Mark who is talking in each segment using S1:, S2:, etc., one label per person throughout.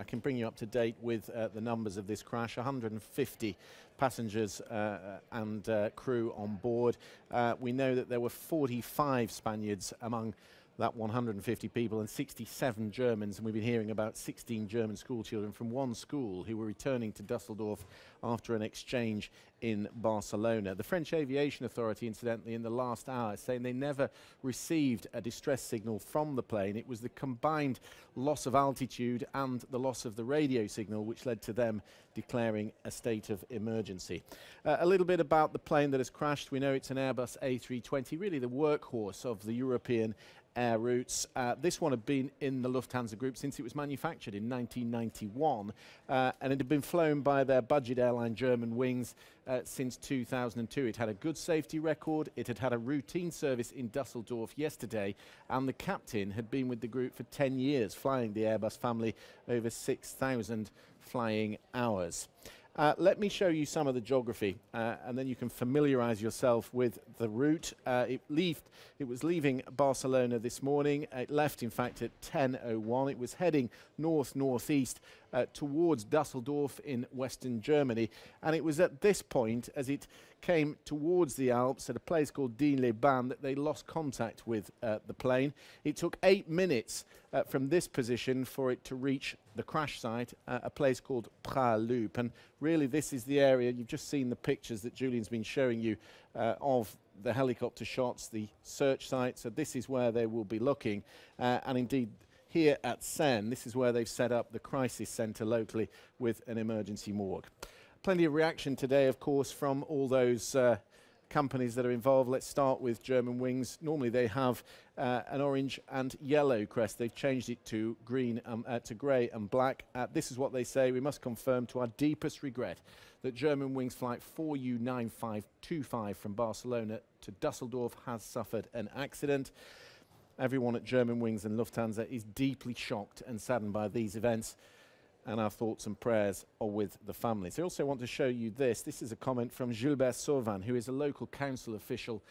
S1: I can bring you up to date with the numbers of this crash. 150 passengers and crew on board. We know that there were 45 Spaniards among that 150 people and 67 Germans, and we've been hearing about 16 German school children from one school who were returning to Duesseldorf after an exchange in Barcelona. The French Aviation Authority, incidentally, in the last hour, saying they never received a distress signal from the plane. It was the combined loss of altitude and the loss of the radio signal which led to them declaring a state of emergency. A little bit about the plane that has crashed. We know it's an Airbus A320, really the workhorse of the European air routes. This one had been in the Lufthansa group since it was manufactured in 1991, and it had been flown by their budget airline Germanwings since 2002. It had a good safety record. It had had a routine service in Duesseldorf yesterday, and the captain had been with the group for 10 years, flying the Airbus family over 6,000 flying hours. Let me show you some of the geography, and then you can familiarise yourself with the route. It was leaving Barcelona this morning. It left, in fact, at 10:01. It was heading north-northeast towards Düsseldorf in western Germany, and it was at this point, as it came towards the Alps at a place called Digne-les-Bains, that they lost contact with the plane. It took 8 minutes from this position for it to reach the crash site, a place called Pralloop. And really this is the area, you've just seen the pictures that Julian's been showing you of the helicopter shots, the search site. So this is where they will be looking, and indeed here at Seine, this is where they've set up the crisis centre locally with an emergency morgue. Plenty of reaction today, of course, from all those companies that are involved. Let's start with Germanwings. Normally they have an orange and yellow crest. They've changed it to green, to grey and black. This is what they say: we must confirm to our deepest regret that Germanwings flight 4U9525 from Barcelona to Düsseldorf has suffered an accident. Everyone at Germanwings and Lufthansa is deeply shocked and saddened by these events, and our thoughts and prayers are with the families. I also want to show you this. This is a comment from Gilbert Sauvan, who is a local council official.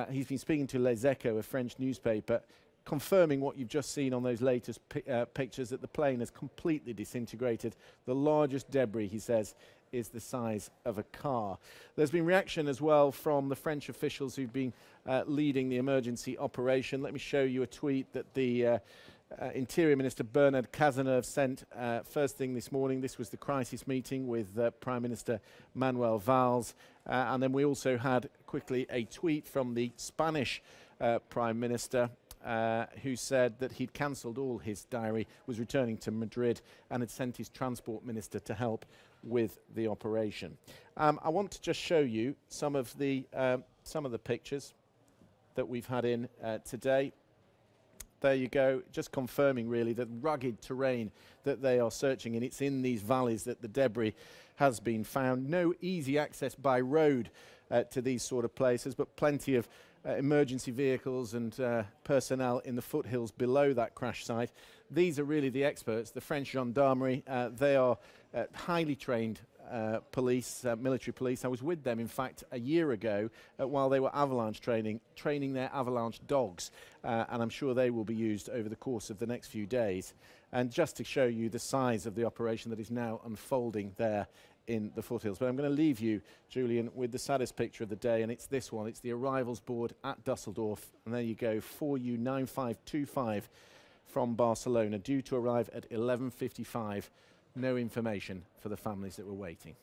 S1: He's been speaking to Les Echos, a French newspaper, confirming what you've just seen on those latest pictures, that the plane has completely disintegrated. The largest debris, he says, is the size of a car. There's been reaction as well from the French officials who've been leading the emergency operation. Let me show you a tweet that the Interior Minister Bernard Cazeneuve sent first thing this morning. This was the crisis meeting with Prime Minister Manuel Valls, and then we also had quickly a tweet from the Spanish Prime Minister, who said that he'd cancelled all his diary, was returning to Madrid, and had sent his transport minister to help with the operation. I want to just show you some of the pictures that we've had in today. There you go, just confirming really the rugged terrain that they are searching in. It's in these valleys that the debris has been found. No easy access by road to these sort of places, but plenty of emergency vehicles and personnel in the foothills below that crash site. These are really the experts, the French gendarmerie. They are highly trained police, military police. I was with them, in fact, a year ago while they were avalanche training their avalanche dogs, and I'm sure they will be used over the course of the next few days. And just to show you the size of the operation that is now unfolding there in the foothills. But I'm going to leave you, Julian, with the saddest picture of the day, and it's this one. It's the arrivals board at Düsseldorf, and there you go, 4U9525 from Barcelona, due to arrive at 11:55. No information for the families that were waiting.